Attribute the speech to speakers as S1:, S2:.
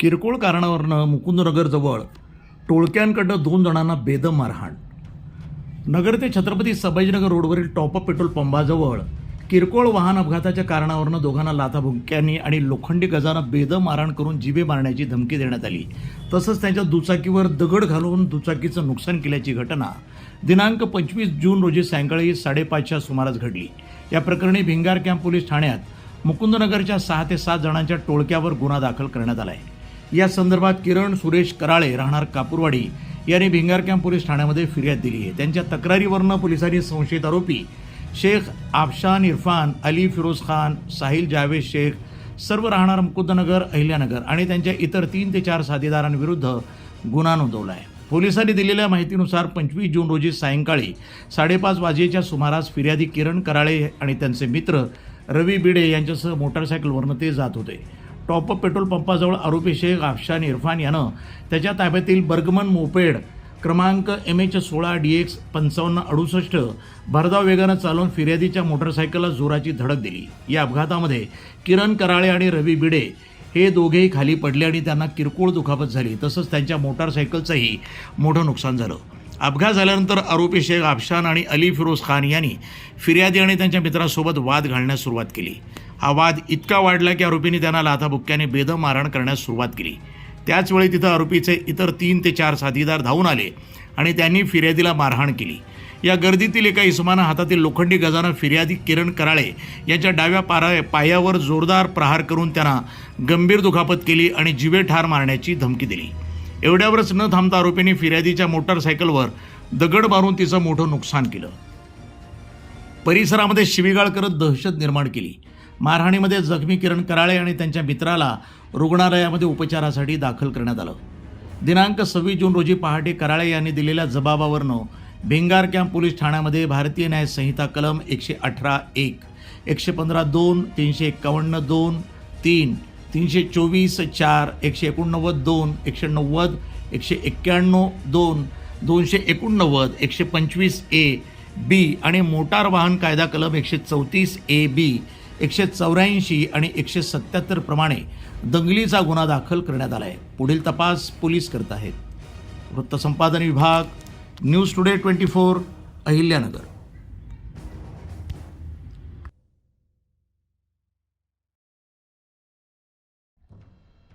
S1: किरकोळ कारणावरनं मुकुंदनगरजवळ टोळक्यांकडनं 2 जणांना बेदम मारहाण. नगर ते छत्रपती संभाजीनगर रोडवरील टॉपअप पेट्रोल पंपाजवळ किरकोळ वाहन अपघाताच्या कारणावरनं दोघांना लाथाबुक्क्यांनी आणि लोखंडी गजानं बेदम मारहाण करून जिवे मारण्याची धमकी देण्यात आली. तसंच त्यांच्या दुचाकीवर दगड घालून दुचाकीचं नुकसान केल्याची घटना दिनांक 25 जून रोजी सायंकाळी 5:30च्या सुमारास घडली. या प्रकरणी भिंगार कॅम्प पोलीस ठाण्यात मुकुंदनगरच्या 6 ते 7 जणांच्या टोळक्यावर गुन्हा दाखल करण्यात आला आहे. या संदर्भात किरण सुरेश कराळे राहणार कापूरवाडी यांनी भिंगार कॅम्प पोलीस ठाण्यामध्ये फिर्याद दिली आहे. त्यांच्या तक्रारीवरनं पोलिसांनी संशयित आरोपी शेख आफशान इरफान अली फिरोज खान साहिल जावेद शेख सर्व राहणार मुकुंदनगर अहिल्यानगर आणि त्यांच्या इतर 3 ते 4 साथीदारांविरुद्ध गुन्हा नोंदवला आहे. पोलिसांनी दिलेल्या माहितीनुसार 25 जून रोजी सायंकाळी 5:30 वाजेच्या सुमारास फिर्यादी किरण कराळे आणि त्यांचे मित्र रवी बिडे यांच्यासह मोटारसायकलवरनं ते जात होते. टॉपअप पेट्रोल पंपाजवळ आरोपी शेख आफशान इरफान यानं त्याच्या ताब्यातील बर्गमन मोपेड क्रमांक MH16 DX 5568 भरधाव वेगानं चालवून फिर्यादीच्या मोटरसायकलला जोराची धडक दिली. या अपघातामध्ये किरण कराळे आणि रवी बिडे हे दोघेही खाली पडले आणि त्यांना किरकोळ दुखापत झाली. तसंच त्यांच्या मोटारसायकलचंही मोठं नुकसान झालं. अपघात झाल्यानंतर आरोपी शेख आफशान आणि अली फिरोज खान यांनी फिर्यादी आणि त्यांच्या मित्रासोबत वाद घालण्यास सुरुवात केली. हा वाद इतका वाढला की आरोपींनी त्यांना लाथाबुक्क्याने बेदम मारहाण करण्यास सुरुवात केली. त्याचवेळी तिथं आरोपीचे इतर 3 ते 4 साथीदार धावून आले आणि त्यांनी फिर्यादीला मारहाण केली. या गर्दीतील एका इसमानं हातातील लोखंडी गजानं फिर्यादी किरण कराळे यांच्या डाव्या पायावर जोरदार प्रहार करून त्यांना गंभीर दुखापत केली आणि जिवे ठार मारण्याची धमकी दिली. एवढ्यावरच न थांबता आरोपींनी फिर्यादीच्या मोटारसायकलवर दगड मारून तिचं मोठं नुकसान केलं. परिसरामध्ये शिवीगाळ करत दहशत निर्माण केली. मारहाणीमध्ये जखमी किरण कराळे आणि त्यांच्या मित्राला रुग्णालयामध्ये उपचारासाठी दाखल करण्यात आलं. दिनांक 26 जून रोजी पहाटे कराळे यांनी दिलेल्या जबाबावरनं भिंगार कॅम्प पोलीस ठाण्यामध्ये भारतीय न्याय संहिता कलम 118(1), 115(2), 351(2), 3, 324(4), 189(2), 190, 191(2), 289, 125(a), (b) आणि मोटार वाहन कायदा कलम 134(a), (b), 184 आणि 177 प्रमाणे दंगलीचा गुन्हा दाखल करण्यात आला आहे. पुढील तपास पोलीस करत आहेत. वृत्तसंपादन विभाग, न्यूज टुडे 24, अहिल्यानगर.